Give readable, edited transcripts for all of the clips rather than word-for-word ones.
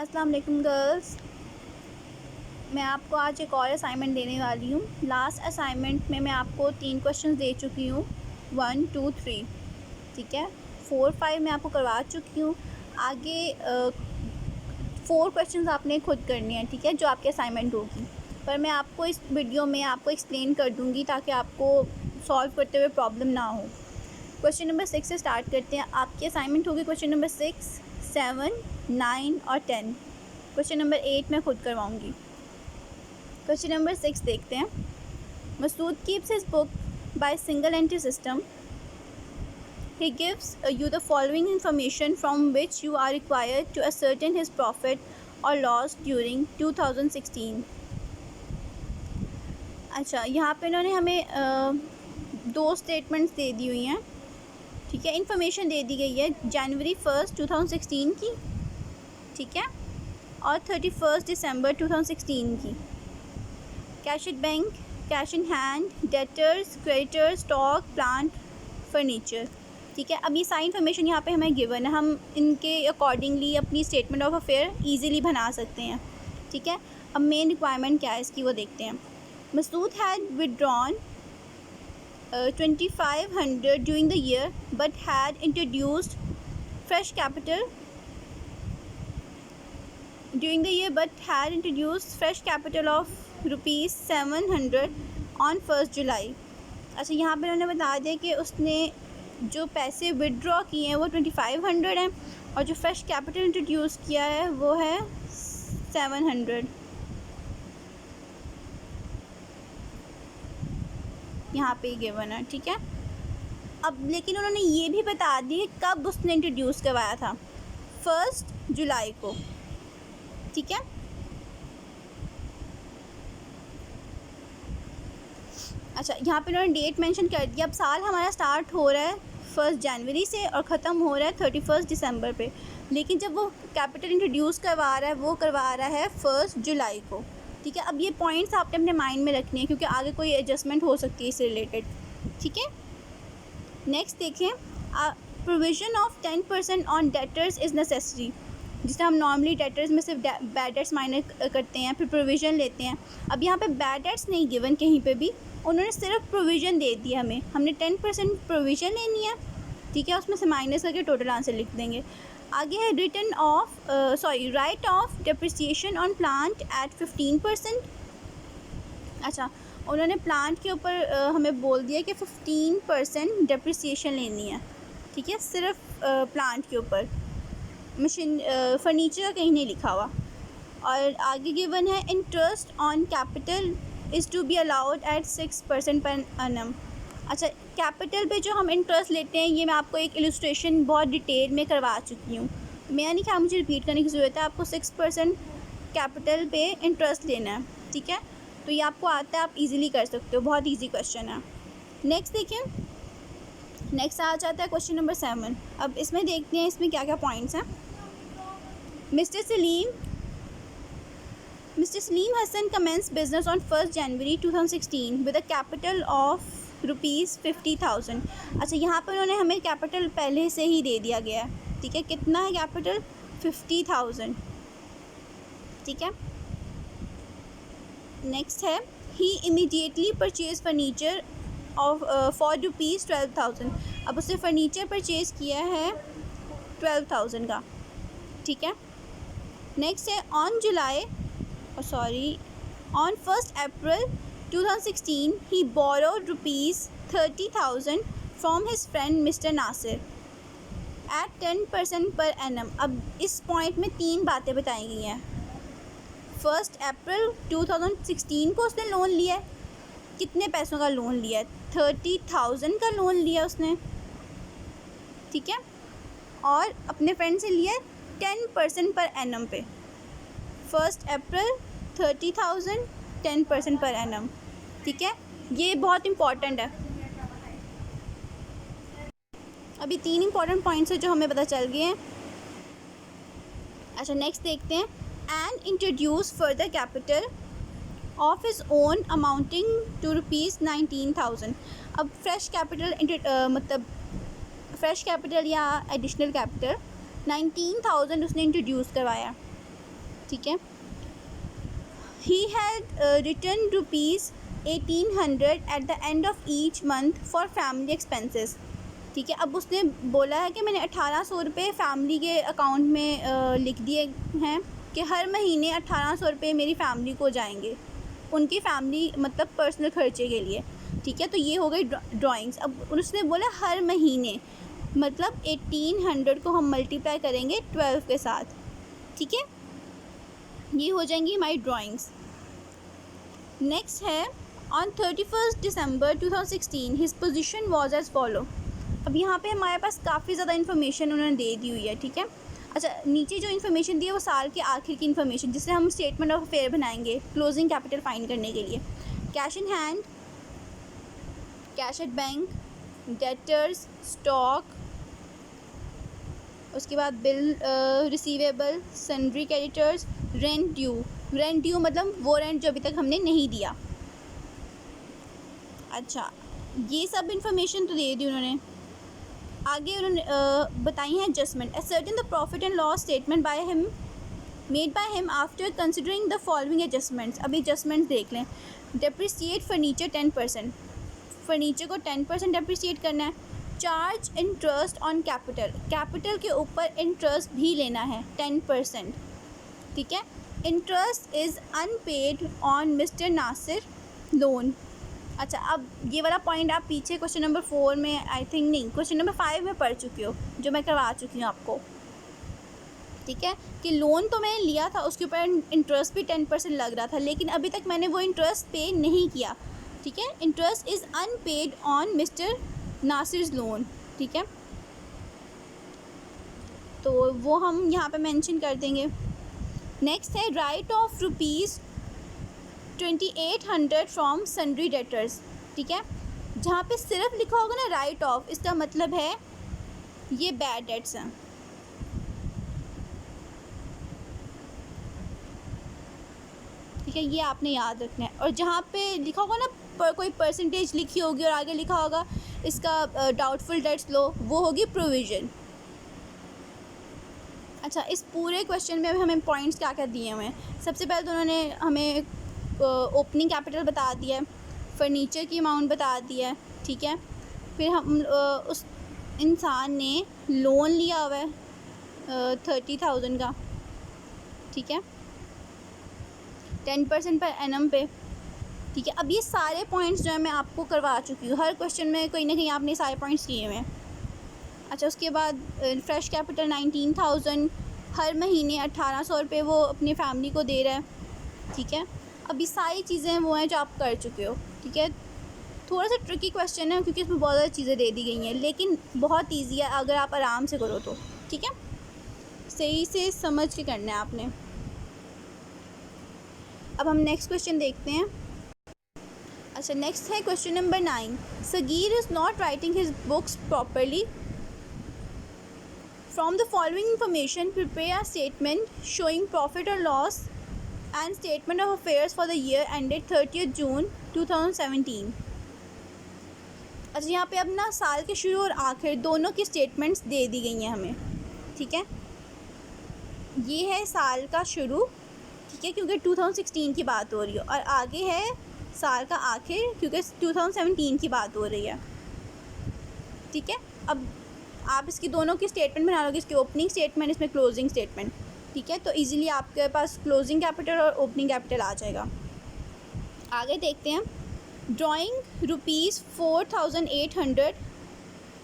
अस्सलाम वालेकुम गर्ल्स, मैं आपको आज एक और असाइनमेंट देने वाली हूँ। लास्ट असाइनमेंट में मैं आपको 3 क्वेश्चंस दे चुकी हूँ, 1, 2, 3, ठीक है। 4, 5 मैं आपको करवा चुकी हूँ। आगे 4 क्वेश्चंस आपने खुद करने हैं, ठीक है, जो आपकी असाइनमेंट होगी। पर मैं आपको इस वीडियो में आपको एक्सप्लेन कर दूँगी ताकि आपको सॉल्व करते हुए प्रॉब्लम ना हो। क्वेश्चन नंबर 6 से स्टार्ट करते हैं। आपकी असाइनमेंट होगी क्वेश्चन नंबर 6, 7, 9 और 10। क्वेश्चन नंबर 8 मैं खुद करवाऊँगी। क्वेश्चन नंबर 6 देखते हैं। Masood keeps his book by single entry system. He gives you the following information from which you are required to ascertain his profit or loss during 2016. अच्छा, यहाँ पे इन्होंने हमें 2 स्टेटमेंट्स दे दी हुई हैं, ठीक है। इन्फॉर्मेशन दे दी गई है जनवरी 1, 2016 की, ठीक है, और 31 दिसंबर 2016 की। Cash at bank, cash in hand, debtors, creditors, stock, plant, furniture, ठीक है। अब ये सारी इन्फॉर्मेशन यहाँ पे हमें गिवन है, हम इनके अकॉर्डिंगली अपनी स्टेटमेंट ऑफ अफेयर ईजिली बना सकते हैं, ठीक है। अब मेन रिक्वायरमेंट क्या है इसकी वो देखते हैं। Masood had withdrawn 2500 during the year but had introduced fresh capital of rupees 700 on 1 July. अच्छा, यहाँ पर उन्होंने बता दिया कि उसने जो पैसे विदड्रॉ किए हैं वो 2500 हैं और जो फ्रेश कैपिटल इंट्रोड्यूस किया है वो है 700। यहाँ पे गिवन है, ठीक है। अब लेकिन उन्होंने ये भी बता दिया कब उसने इंट्रोड्यूस करवाया था, 1 जुलाई को, ठीक है। अच्छा, यहाँ पे उन्होंने डेट मेंशन कर दिया। अब साल हमारा स्टार्ट हो रहा है 1 जनवरी से और ख़त्म हो रहा है 31 दिसंबर पे, लेकिन जब वो कैपिटल इंट्रोड्यूस करवा रहा है वो करवा रहा है 1 जुलाई को, ठीक है। अब ये पॉइंट्स आपने अपने माइंड में रखने हैं क्योंकि आगे कोई एडजस्टमेंट हो सकती है इससे रिलेटेड, ठीक है। नेक्स्ट देखें, provision of 10% on debtors is necessary. जिससे हम नॉर्मली डेटर्स में सिर्फ बैड डेट्स माइनर करते हैं, फिर प्रोविज़न लेते हैं। अब यहाँ पे बैड डेट्स नहीं गिवन कहीं पे भी, उन्होंने सिर्फ प्रोविज़न दे दी हमें। हमने 10% प्रोविज़न लेनी है, ठीक है, उसमें से माइनस करके टोटल आंसर लिख देंगे। आगे है write of depreciation on plant at 15%। अच्छा, उन्होंने प्लांट के ऊपर हमें बोल दिया कि 15% डिप्रिसिएशन लेनी है, ठीक है, सिर्फ प्लांट के ऊपर, मशीन फर्नीचर का कहीं नहीं लिखा हुआ। और आगे गिवन है interest on capital is to be allowed at 6% per annum। अच्छा, कैपिटल पे जो हम इंटरेस्ट लेते हैं ये मैं आपको एक इलस्ट्रेशन बहुत डिटेल में करवा चुकी हूँ, मैं नहीं कहा मुझे रिपीट करने की ज़रूरत है। आपको 6% कैपिटल पे इंटरेस्ट लेना है, ठीक है, तो ये आपको आता है, आप इजीली कर सकते हो, बहुत इजी क्वेश्चन है। नेक्स्ट देखिए, नेक्स्ट आ जाता है क्वेश्चन नंबर 7। अब इसमें देखते हैं इसमें क्या क्या पॉइंट्स हैं। Mister Salim Hasan commenced business on 1 January 2016 with a capital of rupees 50,000। अच्छा, यहाँ पर उन्होंने हमें कैपिटल पहले से ही दे दिया गया है, ठीक है। कितना है कैपिटल? 50,000, ठीक है। नेक्स्ट है he immediately purchase furniture of for rupees 12,000। अब उसने फर्नीचर परचेज़ किया है 12,000 का, ठीक है। नेक्स्ट है on 1 April 2016 he borrowed rupees 30,000 from his friend Mr. Nasir at 10% per annum। अब इस पॉइंट में 3 बातें बताई गई हैं। 1 अप्रैल 2016 को उसने लोन लिया है, कितने पैसों का लोन लिया है? 30,000 का लोन लिया उसने, ठीक है, और अपने फ्रेंड से लिया 10% पर एनम पे। 1 अप्रैल 30,000, 10% पर एनम, ठीक है, ये बहुत इम्पॉर्टेंट है। अभी 3 इम्पॉर्टेंट पॉइंट्स है जो हमें पता चल गए हैं। अच्छा, नेक्स्ट देखते हैं। And introduce further capital of his own amounting to rupees 19,000। अब फ्रेश कैपिटल मतलब फ्रेश कैपिटल या एडिशनल कैपिटल 19,000 उसने इंट्रोड्यूस करवाया, ठीक है। He had return ₹1800 at the end of each month for family expenses. ठीक है, अब उसने बोला है कि मैंने 1800 रुपये फैमिली के अकाउंट में लिख दिए हैं कि हर महीने 1800 रुपये मेरी फैमिली को जाएंगे, उनकी फैमिली मतलब पर्सनल खर्चे के लिए। ठीक है, तो ये हो गई ड्राइंग्स। अब उसने बोला हर महीने, मतलब 1800 को हम मल्टीप्लाई करेंगे 12 के साथ। ठीक है, ये हो जाएंगी हमारी ड्राइंग्स। नेक्स्ट है on 31 December 2016 his position was as follow. अब यहाँ पे हमारे पास काफ़ी ज़्यादा इन्फॉर्मेशन उन्होंने दे दी हुई है। ठीक है, अच्छा नीचे जो इन्फॉर्मेशन दी है वो साल के आखिर की इन्फॉर्मेशन, जिससे हम स्टेटमेंट ऑफ अफेयर बनाएंगे क्लोजिंग कैपिटल फाइंड करने के लिए। Cash in hand, cash at bank, debtors, stock, उसके बाद bill receivable, sundry creditors, rent due. Rent due मतलब वो रेंट जो अभी तक हमने नहीं दिया। अच्छा, ये सब इन्फॉर्मेशन तो दे दी उन्होंने। आगे उन्होंने बताई हैं adjustment. Ascertain the profit and loss statement by him made by him after considering the following adjustments. अभी एडजस्टमेंट्स देख लें। डेप्रिसिएट फर्नीचर 10%, फर्नीचर को 10% डेप्रिसिएट करना है। Charge interest on capital, capital के ऊपर इंटरेस्ट भी लेना है 10%। ठीक है, interest is unpaid on mister Nasir loan. अच्छा, अब ये वाला पॉइंट आप पीछे क्वेश्चन नंबर 4 में, आई थिंक नहीं, क्वेश्चन नंबर 5 में पढ़ चुकी हो, जो मैं करवा चुकी हूँ आपको। ठीक है, कि लोन तो मैंने लिया था, उसके ऊपर इंटरेस्ट भी 10% लग रहा था, लेकिन अभी तक मैंने वो इंटरेस्ट पे नहीं किया। ठीक है, interest is unpaid on mister Nasir loan. ठीक है, तो वो हम यहाँ पे मेंशन कर देंगे। नेक्स्ट है write of ₹2800 from sundry debtors. ठीक है, जहाँ पे सिर्फ लिखा होगा ना राइट ऑफ, इसका मतलब है ये बैड डेट्स हैं। ठीक है, ये आपने याद रखना है। और जहाँ पे लिखा होगा ना कोई परसेंटेज लिखी होगी और आगे लिखा होगा इसका डाउटफुल डेट्स लो, वो होगी प्रोविज़न। अच्छा, इस पूरे क्वेश्चन में अभी हमें पॉइंट्स क्या क्या दिए हुए हैं। सबसे पहले तो उन्होंने हमें ओपनिंग कैपिटल बता दिया है, फर्नीचर की अमाउंट बता दिया है। ठीक है, फिर हम उस इंसान ने लोन लिया हुआ है 30,000 का। ठीक है, 10% पर एनम पे। ठीक है, अब ये सारे पॉइंट्स जो है मैं आपको करवा चुकी हूँ, हर क्वेश्चन में कहीं ना कहीं आपने सारे पॉइंट्स किए हुए हैं। अच्छा, उसके बाद फ्रेश कैपिटल 19,000, हर महीने 1800 रुपये वो अपनी फैमिली को दे रहा है। ठीक है, अब ये सारी चीज़ें वो हैं जो आप कर चुके हो। ठीक है, थोड़ा सा ट्रिकी क्वेश्चन है क्योंकि इसमें बहुत ज़्यादा चीज़ें दे दी गई हैं, लेकिन बहुत ईजी है अगर आप आराम से करो तो। ठीक है, सही से समझ के करना है आपने। अब हम नेक्स्ट क्वेश्चन देखते हैं। अच्छा, नेक्स्ट है question number 9। Sagir is not writing his books properly. From the following information, prepare a statement showing profit or loss and statement of affairs for the year ended 30th June 2017. अच्छा, यहाँ पे अब ना साल के शुरू और आखिर दोनों की स्टेटमेंट्स दे दी गई हैं हमें। ठीक है, ये है साल का शुरू, ठीक है, क्योंकि 2016 की बात हो रही है, और आगे है साल का आखिर क्योंकि 2017 की बात हो रही है। ठीक है, अब आप इसकी दोनों की स्टेटमेंट बना लोगे, इसकी ओपनिंग स्टेटमेंट, इसमें क्लोजिंग स्टेटमेंट। ठीक है, तो इजीली आपके पास क्लोजिंग कैपिटल और ओपनिंग कैपिटल आ जाएगा। आगे देखते हैं। ड्राइंग ₹4,800,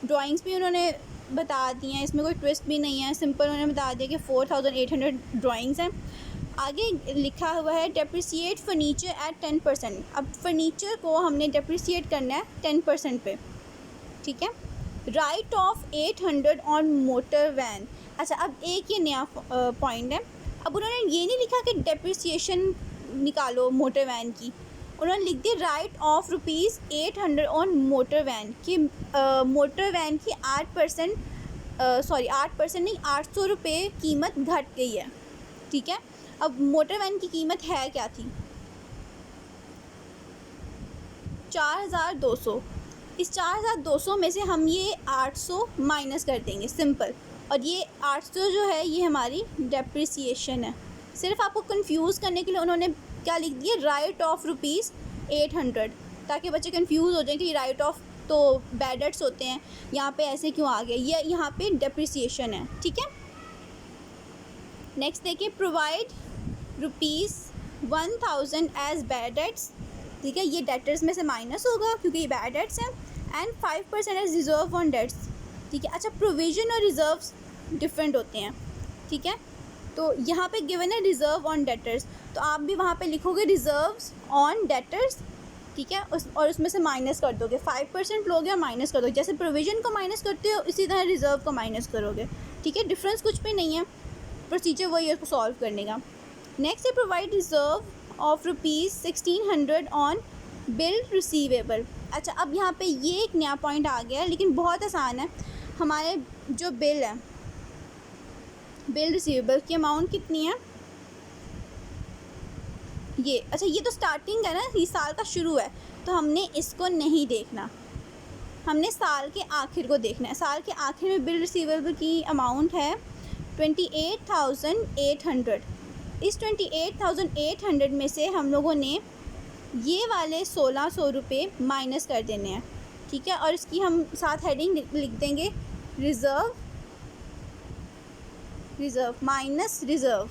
ड्राइंग्स भी उन्होंने बता दी हैं, इसमें कोई ट्विस्ट भी नहीं है, सिंपल उन्होंने बता दिया कि 4,800 ड्राइंग्स हैं। आगे लिखा हुआ है डेप्रिसिएट फर्नीचर एट 10%। अब फर्नीचर को हमने डेप्रिसिएट करना है 10% पे। ठीक है, write off 800 on motor van. अच्छा, अब एक ये नया पॉइंट है। अब उन्होंने ये नहीं लिखा कि डेप्रिसिएशन निकालो मोटर वैन की, उन्होंने लिख दिया write off ₹800 on motor van की। मोटर वैन की 8% नहीं, 800 रुपये कीमत घट गई है। ठीक है, अब मोटर वैन की कीमत है क्या थी? 4,200। इस 4,200 में से हम ये 800 माइनस कर देंगे, सिंपल। और ये 800 जो है ये हमारी डेप्रिसिएशन है, सिर्फ आपको कंफ्यूज करने के लिए उन्होंने क्या लिख दिया, राइट ऑफ ₹800, ताकि बच्चे कंफ्यूज हो जाएं कि राइट ऑफ तो बैड डेट्स होते हैं, यहाँ पे ऐसे क्यों आ गया, ये यहाँ पे डेप्रिसिएशन है। ठीक है, नेक्स्ट देखिए, प्रोवाइड ₹1000 एज बैड डेट्स। ठीक है, ये डेटर्स में से माइनस होगा क्योंकि ये बैड डेट्स हैं, and 5% as reserve on debts. ठीक है, अच्छा प्रोविजन और रिजर्व्स डिफरेंट होते हैं। ठीक है, तो यहाँ पे गिवन है रिजर्व ऑन डेटर्स, तो आप भी वहाँ पे लिखोगे रिजर्व्स ऑन डेटर्स। ठीक है, और उसमें से माइनस कर दोगे, 5% लोगे और माइनस कर दोगे, जैसे प्रोविजन को माइनस करते हो इसी तरह रिजर्व को माइनस करोगे। ठीक है, डिफरेंस कुछ भी नहीं है, प्रोसीजर वही है उसको सॉल्व करने का। नेक्स्ट है, provide reserve of ₹1600 on bill receivable. अच्छा, अब यहाँ पे ये एक नया पॉइंट आ गया है, लेकिन बहुत आसान है। हमारे जो बिल है, बिल रिसीवेबल की अमाउंट कितनी है, ये, अच्छा ये तो स्टार्टिंग है ना, ये साल का शुरू है, तो हमने इसको नहीं देखना, हमने साल के आखिर को देखना है। साल के आखिर में बिल रिसीवेबल की अमाउंट है 28,800। इस 28,800 में से हम लोगों ने ये वाले 1,600 रुपये माइनस कर देने हैं। ठीक है, और इसकी हम साथ हेडिंग लिख देंगे, रिज़र्व माइनस रिज़र्व,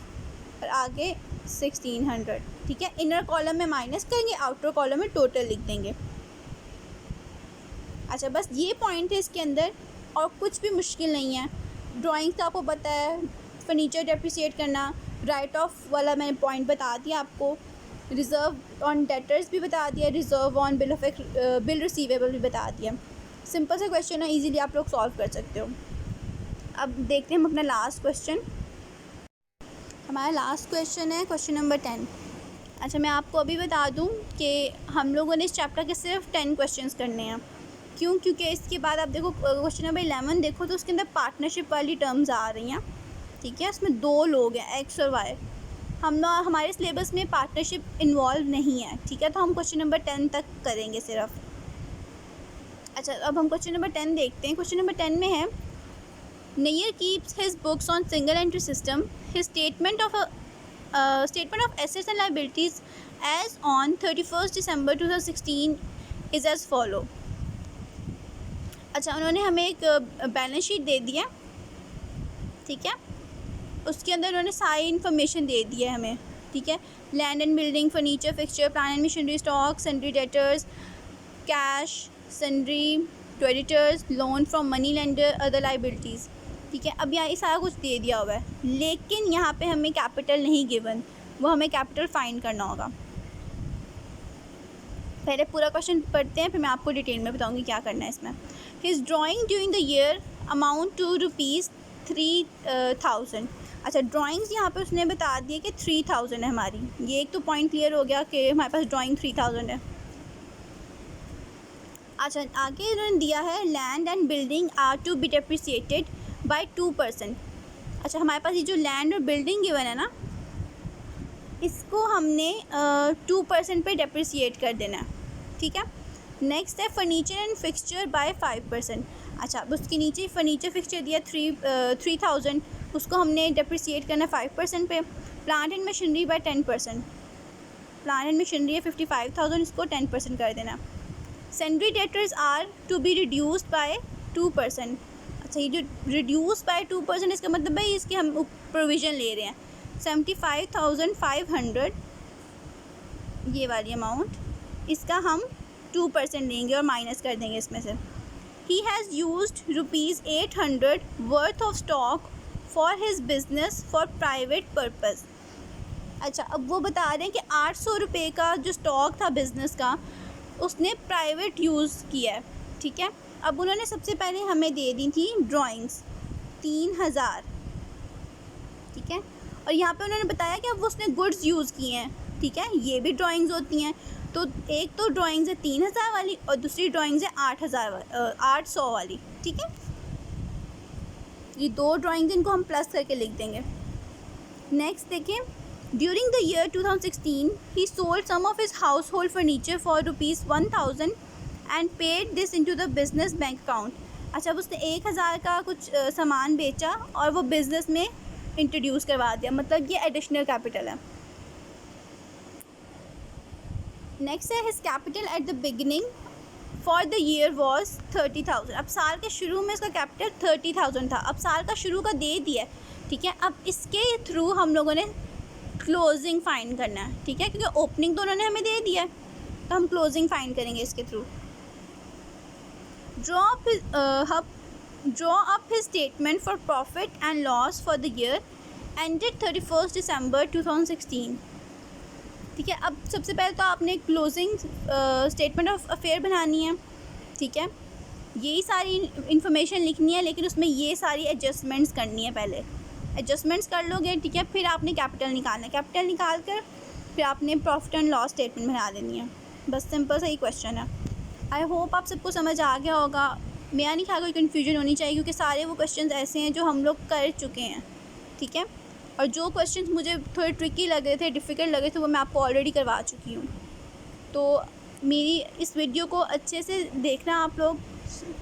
और आगे 1600। ठीक है, इनर कॉलम में माइनस करेंगे, आउटर कॉलम में टोटल लिख देंगे। अच्छा, बस ये पॉइंट है इसके अंदर, और कुछ भी मुश्किल नहीं है। ड्राइंग का आपको पता है, फर्नीचर डेप्रिसिएट करना, राइट ऑफ वाला मैंने पॉइंट बता दिया आपको, रिज़र्व ऑन डेटर्स भी बता दिया, रिज़र्व ऑन बिल रिसीवेबल भी बता दिया। सिंपल सा क्वेश्चन है, इजीली आप लोग सॉल्व कर सकते हो। अब देखते हैं हम अपना लास्ट क्वेश्चन। हमारा लास्ट क्वेश्चन है क्वेश्चन नंबर 10। अच्छा, मैं आपको अभी बता दूं कि हम लोगों ने इस चैप्टर के सिर्फ 10 क्वेश्चंस करने हैं। क्यों? क्योंकि इसके बाद आप देखो क्वेश्चन नंबर 11 देखो, तो उसके अंदर पार्टनरशिप वाली टर्म्स आ रही हैं। ठीक है, इसमें 2 लोग हैं, एक्स और वाई। हमारे सिलेबस में पार्टनरशिप इन्वॉल्व नहीं है। ठीक है, तो हम क्वेश्चन नंबर 10 तक करेंगे सिर्फ। अच्छा, अब हम क्वेश्चन नंबर 10 देखते हैं। क्वेश्चन नंबर 10 में है, Nair keeps his books on single entry system. His statement of assets and liabilities as on 31st December 2016 is as follow. अच्छा, उन्होंने हमें एक बैलेंस शीट दे दिया। ठीक है, उसके अंदर उन्होंने सारी इन्फॉर्मेशन दे दी है हमें। ठीक है, land and building, furniture, fixture, plant and machinery, stock, sundry debtors, cash, sundry creditors, loan from money lender, other liabilities. ठीक है, अब यहाँ ये सारा कुछ दे दिया हुआ है, लेकिन यहाँ पे हमें कैपिटल नहीं गिवन, वो हमें कैपिटल फाइंड करना होगा। पहले पूरा क्वेश्चन पढ़ते हैं, फिर मैं आपको डिटेल में बताऊँगी क्या करना है इसमें। His drawing during the year amount to ₹3,000। अच्छा, ड्राइंग्स यहाँ पे उसने बता दिया कि 3,000 है हमारी। ये एक तो पॉइंट क्लियर हो गया कि हमारे पास ड्राइंग 3,000 है। अच्छा, आगे उन्होंने दिया है, land and building are to be depreciated by 2%। अच्छा, हमारे पास ये जो लैंड और बिल्डिंग गिवन है ना, इसको हमने 2% पे डेप्रिसिएट कर देना है। ठीक है, नेक्स्ट है फर्नीचर एंड फिक्सचर बाय 5%। अच्छा, अब उसके नीचे फर्नीचर फिक्सचर दिया 3,000, उसको हमने डेप्रिसिएट करना 5% पे। Plant and machinery by 10%, plant and machinery है 55,000, इसको 10% कर देना। Sundry debtors are to be reduced by 2%। अच्छा, ये जो रिड्यूस बाय 2%, इसका मतलब है इसके हम प्रोविज़न ले रहे हैं 75,500, ये वाली अमाउंट, इसका हम 2% लेंगे और माइनस कर देंगे इसमें से। He has used ₹800 worth of stock for his business for private purpose. अच्छा, अब वो बता रहे हैं कि 800 रुपये का जो स्टॉक था बिज़नेस का, उसने प्राइवेट यूज़ किया है। ठीक है, अब उन्होंने सबसे पहले हमें दे दी थी ड्राइंग्स 3,000। ठीक है, और यहाँ पे उन्होंने बताया कि अब उसने गुड्स यूज़ किए हैं। ठीक है, ये भी ड्राइंग्स होती हैं, तो एक तो ड्राइंग्स है 3,000 वाली और दूसरी ड्राइंग्स है 800 वाली। ठीक है, ये 2 ड्राइंग्स, इनको हम प्लस करके लिख देंगे। नेक्स्ट देखिए, during the year 2016 he sold some of his household furniture for ₹1,000 and paid this into the business bank account. अच्छा, अब उसने 1,000 का कुछ सामान बेचा और वो बिज़नेस में इंट्रोड्यूस करवा दिया, मतलब ये एडिशनल कैपिटल है। नेक्स्ट है his capital at the beginning for the year was 30,000। अब साल के शुरू में इसका कैपिटल 30,000 था। अब साल का शुरू का दे दिया, ठीक है। अब इसके थ्रू हम लोगों ने क्लोजिंग फाइंड करना है, ठीक है, क्योंकि ओपनिंग तो उन्होंने हमें दे दिया है, तो हम क्लोजिंग फाइंड करेंगे इसके through. Draw up his statement for profit and loss for the year ended 31 December 2016। ठीक है, अब सबसे पहले तो आपने क्लोजिंग स्टेटमेंट ऑफ अफेयर बनानी है, ठीक है, यही सारी इन्फॉर्मेशन लिखनी है, लेकिन उसमें ये सारी एडजस्टमेंट्स करनी है। पहले एडजस्टमेंट्स कर लोगे, ठीक है, फिर आपने कैपिटल निकालना है, कैपिटल निकाल कर फिर आपने प्रॉफिट एंड लॉस स्टेटमेंट बना देनी है। बस सिंपल सा ही क्वेश्चन है। आई होप आप सबको समझ आ गया होगा। मेरा नहीं ख्याल कोई कन्फ्यूजन होनी चाहिए, क्योंकि सारे वो क्वेश्चन ऐसे हैं जो हम लोग कर चुके हैं, ठीक है, और जो क्वेश्चंस मुझे थोड़े ट्रिकी लग रहे थे, डिफ़िकल्ट लगे थे, वो मैं आपको ऑलरेडी करवा चुकी हूँ। तो मेरी इस वीडियो को अच्छे से देखना आप लोग,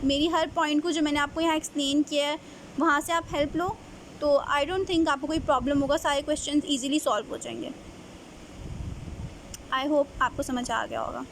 मेरी हर पॉइंट को जो मैंने आपको यहाँ एक्सप्लेन किया है वहाँ से आप हेल्प लो, तो आई डोंट थिंक आपको कोई प्रॉब्लम होगा, सारे क्वेश्चंस इजीली सॉल्व हो जाएंगे। आई होप आपको समझ आ गया होगा।